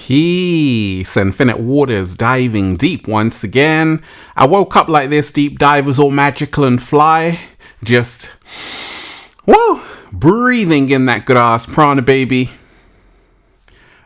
Peace, infinite waters, diving deep once again. I woke up like this, deep divers, all magical and fly. Just, whoa, breathing in that good ass prana, baby.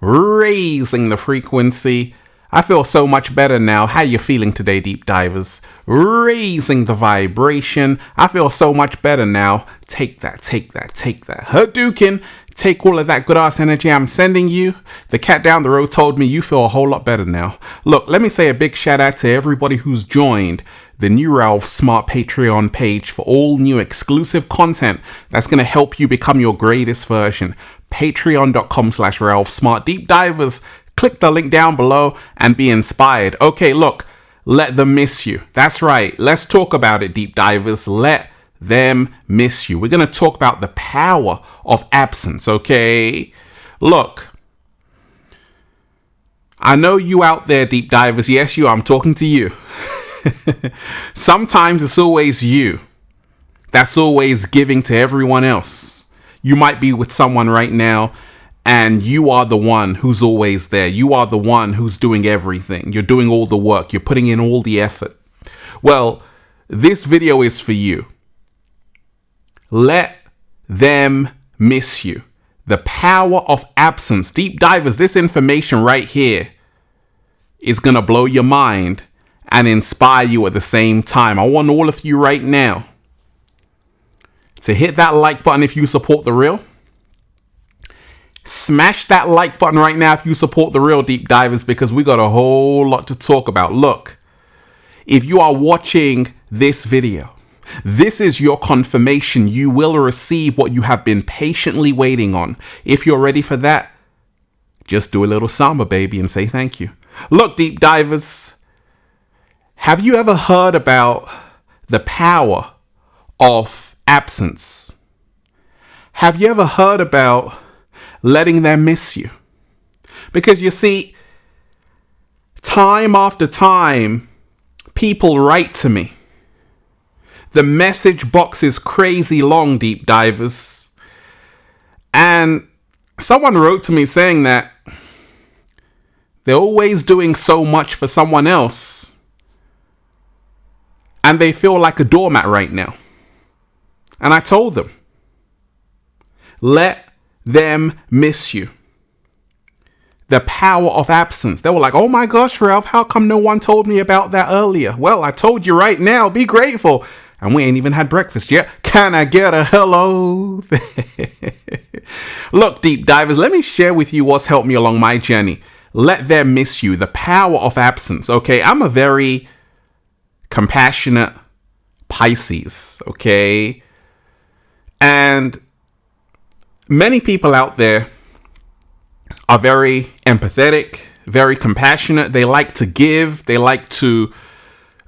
Raising the frequency. I feel so much better now. How you feeling today, deep divers? Raising the vibration. I feel so much better now. Take that, take that, take that. Hadouken. Take all of that good ass energy I'm sending you. The cat down the road told me you feel a whole lot better now. Look, let me say a big shout out to everybody who's joined the new Ralph Smart Patreon page for all new exclusive content that's going to help you become your greatest version. Patreon.com/Ralph Smart Deep Divers. Click the link down below and be inspired. Okay, look, let them miss you. That's right. Let's talk about it, deep divers. Let them miss you. We're going to talk about the power of absence, okay? Look, I know you out there, deep divers. Yes, you, I'm talking to you. Sometimes it's always you that's always giving to everyone else. You might be with someone right now and you are the one who's always there. You are the one who's doing everything. You're doing all the work. You're putting in all the effort. Well, this video is for you. Let them miss you. The power of absence. Deep divers, this information right here is going to blow your mind and inspire you at the same time. I want all of you right now to hit that like button if you support the real. Smash that like button right now if you support the real, deep divers, because we got a whole lot to talk about. Look, if you are watching this video, this is your confirmation. You will receive what you have been patiently waiting on. If you're ready for that, just do a little samba, baby, and say thank you. Look, deep divers, have you ever heard about the power of absence? Have you ever heard about letting them miss you? Because you see, time after time, people write to me. The message box is crazy long, deep divers. And someone wrote to me saying that they're always doing so much for someone else and they feel like a doormat right now. And I told them, let them miss you. The power of absence. They were like, oh my gosh, Ralph, how come no one told me about that earlier? Well, I told you right now, be grateful. And we ain't even had breakfast yet. Can I get a hello? Look, deep divers, let me share with you what's helped me along my journey. Let them miss you. The power of absence. Okay, I'm a very compassionate Pisces. Okay. And many people out there are very empathetic, very compassionate. They like to give. They like to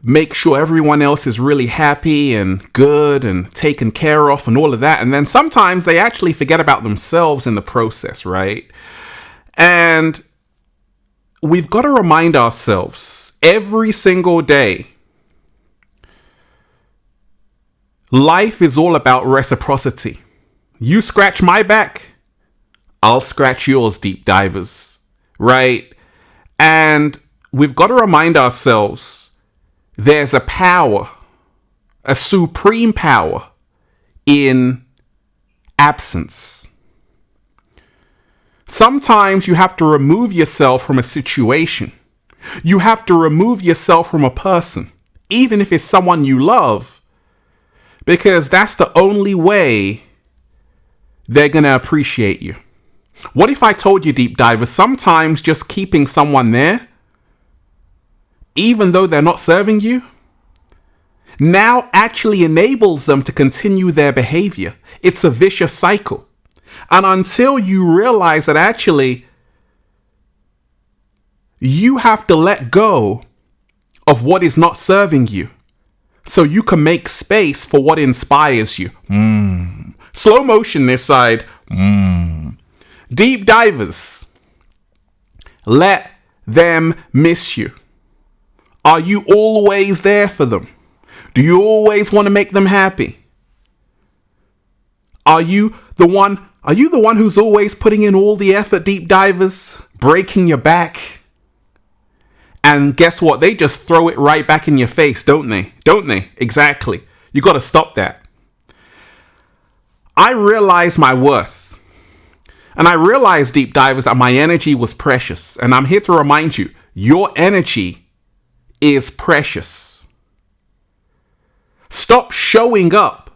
make sure everyone else is really happy and good and taken care of and all of that. And then sometimes they actually forget about themselves in the process, right? And we've got to remind ourselves every single day, life is all about reciprocity. You scratch my back, I'll scratch yours, deep divers, right? And we've got to remind ourselves there's a power, a supreme power in absence. Sometimes you have to remove yourself from a situation. You have to remove yourself from a person, even if it's someone you love, because that's the only way they're going to appreciate you. What if I told you, deep diver, sometimes just keeping someone there, even though they're not serving you, now actually enables them to continue their behavior. It's a vicious cycle. And until you realize that actually you have to let go of what is not serving you so you can make space for what inspires you. Slow motion this side. Deep divers, let them miss you. Are you always there for them? Do you always want to make them happy? Are you the one who's always putting in all the effort, deep divers? breaking your back. And guess what? They just throw it right back in your face, don't they? Don't they? Exactly. You got to stop that. I realized my worth. And I realized, deep divers, that my energy was precious. And I'm here to remind you, your energy is precious. Stop showing up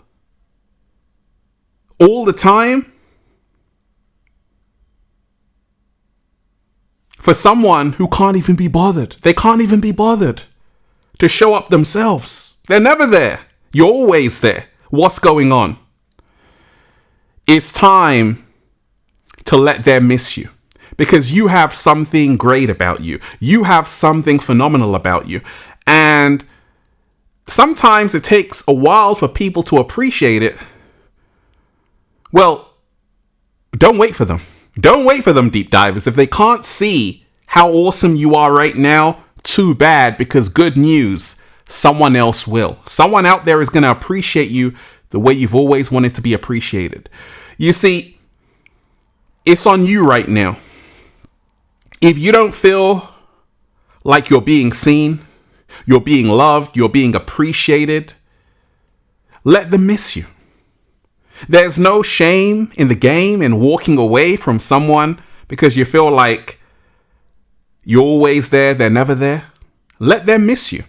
all the time for someone who can't even be bothered. They can't even be bothered to show up themselves. They're never there. You're always there. What's going on? It's time to let them miss you, because you have something great about you. You have something phenomenal about you. And sometimes it takes a while for people to appreciate it. Well, don't wait for them. Don't wait for them, deep divers. If they can't see how awesome you are right now, too bad, because good news, someone else will. Someone out there is going to appreciate you the way you've always wanted to be appreciated. You see, it's on you right now. If you don't feel like you're being seen, you're being loved, you're being appreciated, let them miss you. There's no shame in the game in walking away from someone because you feel like you're always there, they're never there. Let them miss you.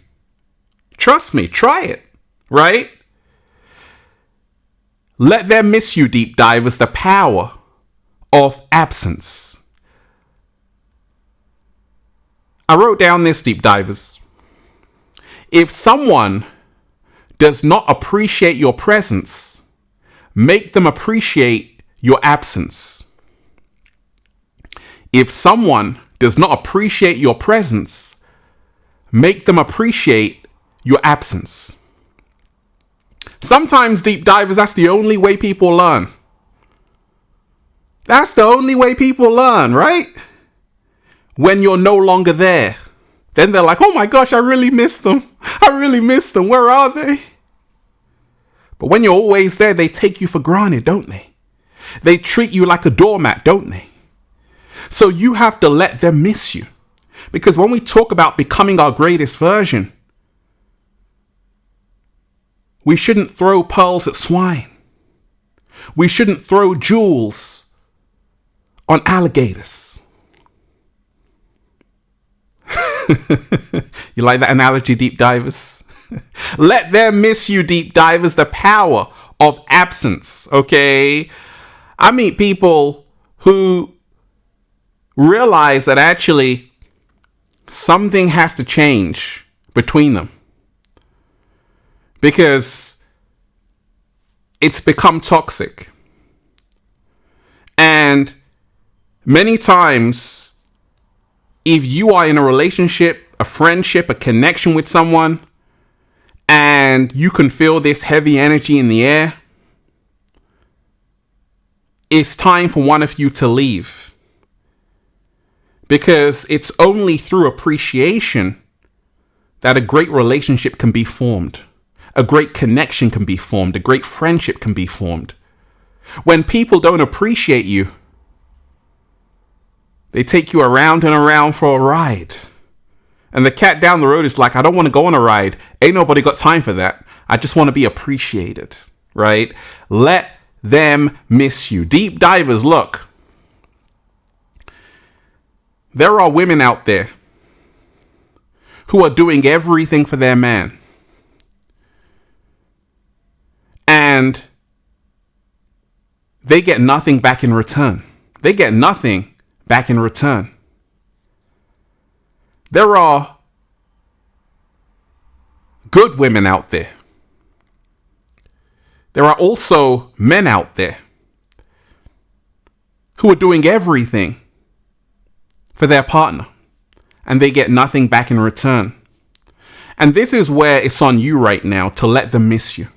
Trust me, try it, right? Let them miss you, deep divers, the power of absence. I wrote down this, deep divers. If someone does not appreciate your presence, make them appreciate your absence. If someone does not appreciate your presence, make them appreciate your absence. Sometimes, deep divers, that's the only way people learn. That's the only way people learn, right? When you're no longer there. Then they're like, oh my gosh, I really miss them. I really miss them. Where are they? But when you're always there, they take you for granted, don't they? They treat you like a doormat, don't they? So you have to let them miss you. Because when we talk about becoming our greatest version, we shouldn't throw pearls at swine. We shouldn't throw jewels on alligators. You like that analogy, deep divers? Let them miss you, deep divers, the power of absence, okay? I meet people who realize that actually something has to change between them because it's become toxic. And many times, if you are in a relationship, a friendship, a connection with someone, and you can feel this heavy energy in the air, it's time for one of you to leave. Because it's only through appreciation that a great relationship can be formed. A great connection can be formed. A great friendship can be formed. When people don't appreciate you, they take you around and around for a ride. And the cat down the road is like, I don't want to go on a ride. Ain't nobody got time for that. I just want to be appreciated, right? Let them miss you. Deep divers, look. There are women out there who are doing everything for their man. And they get nothing back in return. They get nothing back in return. There are good women out there. There are also men out there who are doing everything for their partner, and they get nothing back in return. And this is where it's on you right now to let them miss you.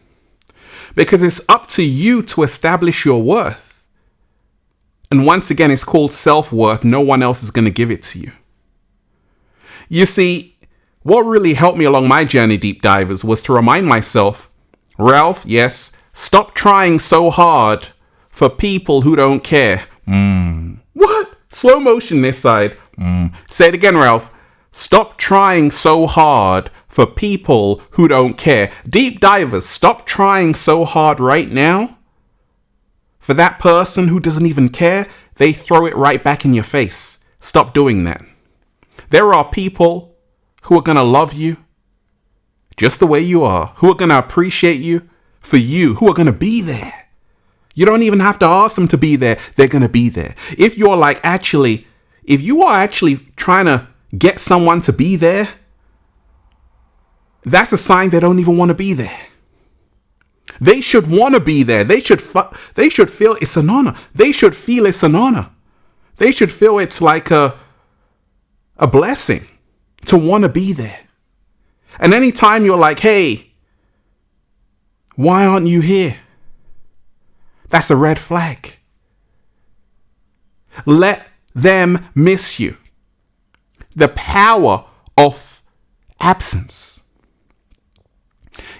Because it's up to you to establish your worth. And once again, it's called self-worth. No one else is going to give it to you. You see, what really helped me along my journey, deep divers, was to remind myself, Ralph, yes, stop trying so hard for people who don't care. What? Slow motion this side. Say it again, Ralph. Stop trying so hard for people who don't care. Deep divers, stop trying so hard right now for that person who doesn't even care. They throw it right back in your face. Stop doing that. There are people who are going to love you just the way you are, who are going to appreciate you for you, who are going to be there. You don't even have to ask them to be there. They're going to be there. If you are actually trying to get someone to be there, that's a sign they don't even want to be there. They should want to be there. They should feel it's an honor. They should feel it's an honor. They should feel it's like a blessing to want to be there. And anytime you're like, hey, why aren't you here? That's a red flag. Let them miss you. The power of absence.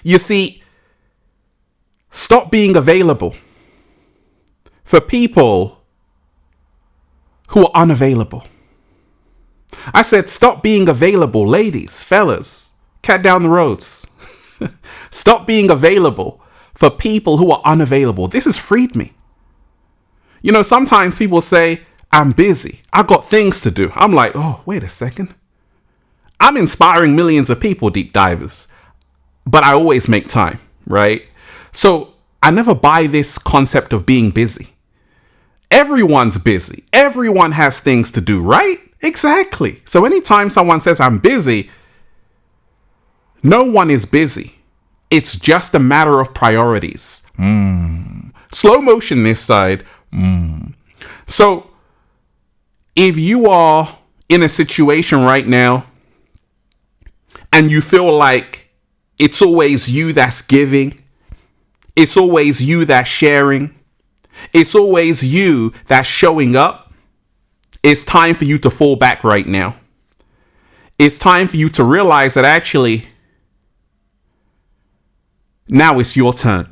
You see, stop being available for people who are unavailable. I said, stop being available, ladies, fellas, cat down the roads. Stop being available for people who are unavailable. This has freed me. You know, sometimes people say, I'm busy. I got things to do. I'm like, oh, wait a second. I'm inspiring millions of people, deep divers, but I always make time, right? So I never buy this concept of being busy. Everyone's busy. Everyone has things to do, right? Exactly. So anytime someone says I'm busy, no one is busy. It's just a matter of priorities. Slow motion this side. So if you are in a situation right now and you feel like it's always you that's giving, it's always you that's sharing, it's always you that's showing up, it's time for you to fall back right now. It's time for you to realize that actually, now it's your turn.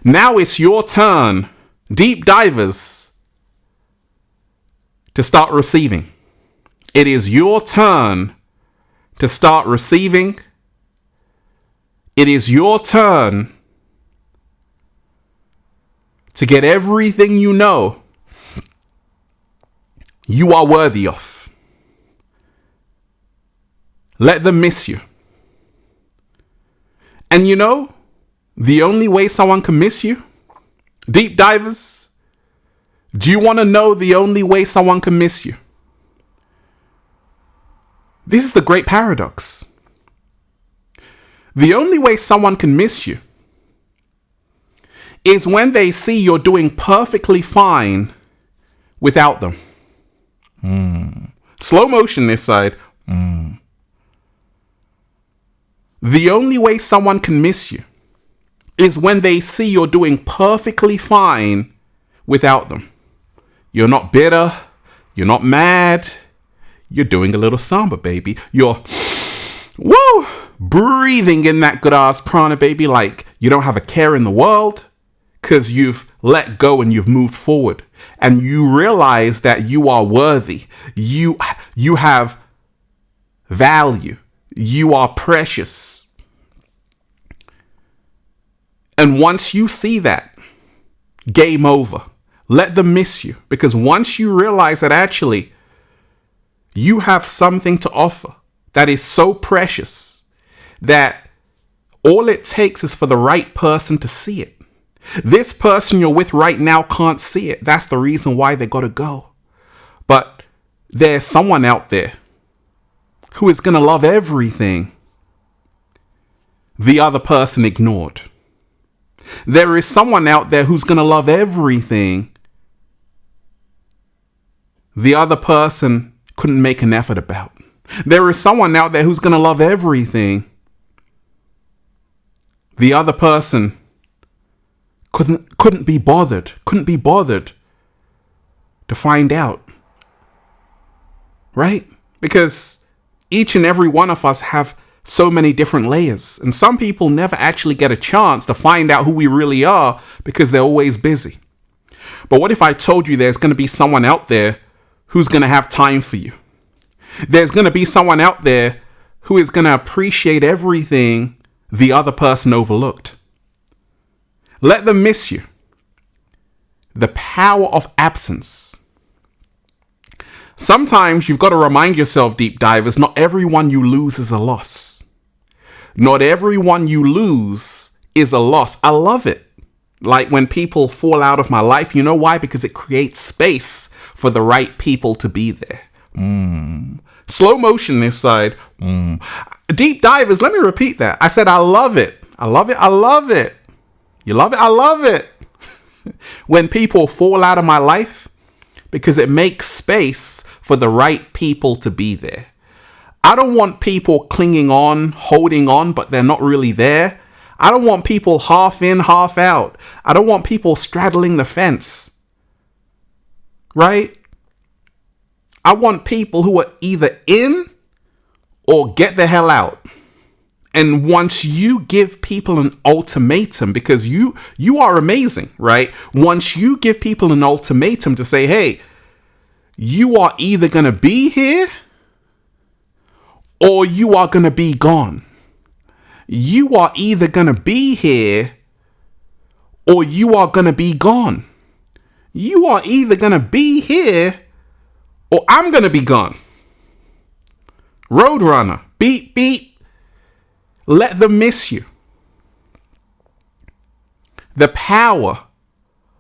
Now it's your turn, deep divers, to start receiving. It is your turn to start receiving. It is your turn to get everything you know you are worthy of. Let them miss you. And you know, the only way someone can miss you, deep divers, do you want to know the only way someone can miss you? This is the great paradox. The only way someone can miss you is when they see you're doing perfectly fine without them. Slow motion this side. The only way someone can miss you is when they see you're doing perfectly fine without them. You're not bitter. You're not mad. You're doing a little samba, baby. You're, breathing in that good ass prana, baby, like you don't have a care in the world because you've let go and you've moved forward and you realize that you are worthy. You have value. You are precious. And once you see that, game over. Let them miss you. Because once you realize that actually you have something to offer that is so precious that all it takes is for the right person to see it. This person you're with right now can't see it. That's the reason why they got to go. But there's someone out there who is going to love everything the other person ignored. There is someone out there who's going to love everything the other person couldn't make an effort about. There is someone out there who's going to love everything the other person couldn't be bothered to find out. Right? Because each and every one of us have so many different layers. And some people never actually get a chance to find out who we really are because they're always busy. But what if I told you there's going to be someone out there who's going to have time for you. There's going to be someone out there who is going to appreciate everything the other person overlooked. Let them miss you. The power of absence. Sometimes you've got to remind yourself, deep divers, not everyone you lose is a loss. Not everyone you lose is a loss. I love it. Like when people fall out of my life, you know why? Because it creates space for the right people to be there. Slow motion this side. Deep divers, let me repeat that. I said, I love it. I love it. I love it. You love it? I love it. When people fall out of my life, because it makes space for the right people to be there. I don't want people clinging on, holding on, but they're not really there. I don't want people half in, half out. I don't want people straddling the fence. Right? I want people who are either in or get the hell out. And once you give people an ultimatum, because you are amazing, right? Once you give people an ultimatum to say, hey, you are either going to be here or you are going to be gone. You are either going to be here or you are going to be gone. You are either going to be here or I'm going to be gone. Roadrunner, beep, beep. Let them miss you. The power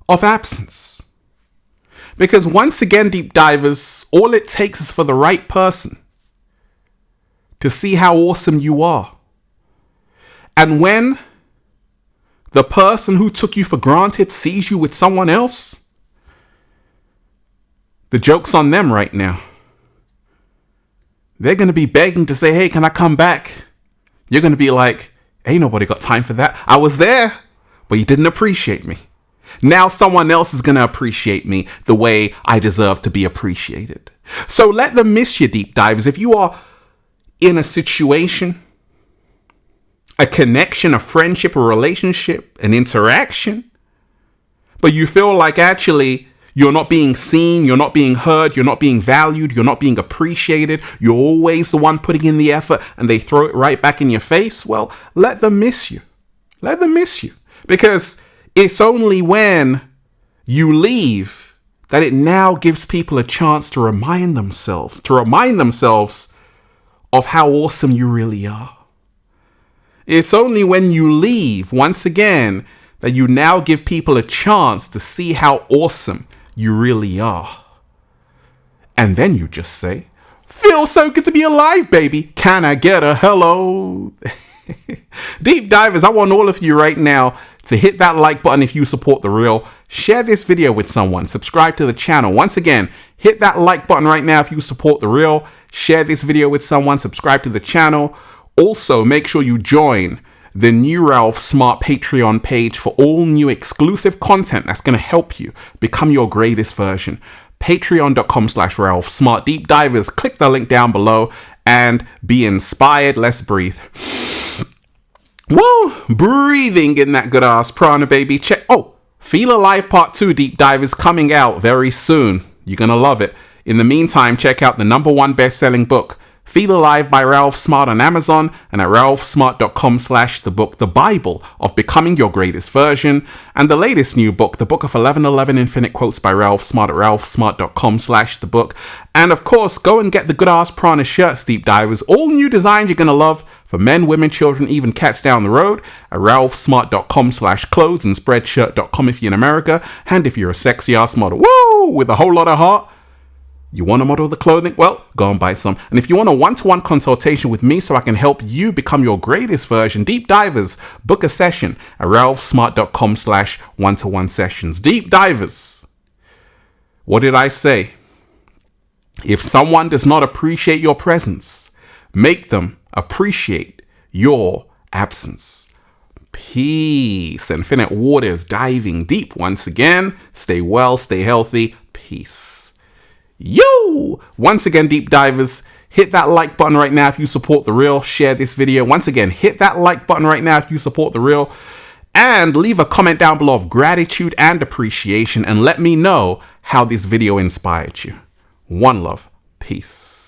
of absence. Because once again, deep divers, all it takes is for the right person to see how awesome you are. And when the person who took you for granted sees you with someone else, the joke's on them right now. They're going to be begging to say, hey, can I come back? You're going to be like, ain't nobody got time for that. I was there, but you didn't appreciate me. Now someone else is going to appreciate me the way I deserve to be appreciated. So let them miss you, deep divers. If you are in a situation, a connection, a friendship, a relationship, an interaction, but you feel like actually you're not being seen, you're not being heard, you're not being valued, you're not being appreciated, you're always the one putting in the effort and they throw it right back in your face, well, let them miss you. Let them miss you. Because it's only when you leave that it now gives people a chance to remind themselves of how awesome you really are. It's only when you leave, once again, that you now give people a chance to see how awesome you really are. And then you just say, feels so good to be alive, baby. Can I get a hello? Deep divers, I want all of you right now to hit that like button if you support The Real. Share this video with someone. Subscribe to the channel. Once again, hit that like button right now if you support The Real. Share this video with someone. Subscribe to the channel. Also, make sure you join the new Ralph Smart Patreon page for all new exclusive content that's going to help you become your greatest version. Patreon.com/Ralph Smart. Deep divers, click the link down below and be inspired. Let's breathe. Whoa, breathing in that good ass prana, baby. Check. Oh, Feel Alive Part 2, deep divers, coming out very soon. You're going to love it. In the meantime, check out the #1 best-selling book, Feel Alive by Ralph Smart on Amazon and at ralphsmart.com/thebook, the Bible of Becoming Your Greatest Version, and the latest new book, the Book of 1111 Infinite Quotes by Ralph Smart at ralphsmart.com/thebook. And of course, go and get the good ass prana shirts, deep divers, all new designs you're going to love for men, women, children, even cats down the road at ralphsmart.com/clothes and spreadshirt.com if you're in America. And if you're a sexy ass model, woo, with a whole lot of heart, you want to model the clothing? Well, go and buy some. And if you want a one-to-one consultation with me so I can help you become your greatest version, deep divers, book a session at ralphsmart.com/one-to-one sessions. Deep divers, what did I say? If someone does not appreciate your presence, make them appreciate your absence. Peace. Infinite waters diving deep once again. Stay well, stay healthy. Peace. Yo! Once again, deep divers, hit that like button right now if you support The Real. Share this video. Once again, hit that like button right now if you support The Real. And leave a comment down below of gratitude and appreciation and let me know how this video inspired you. One love. Peace.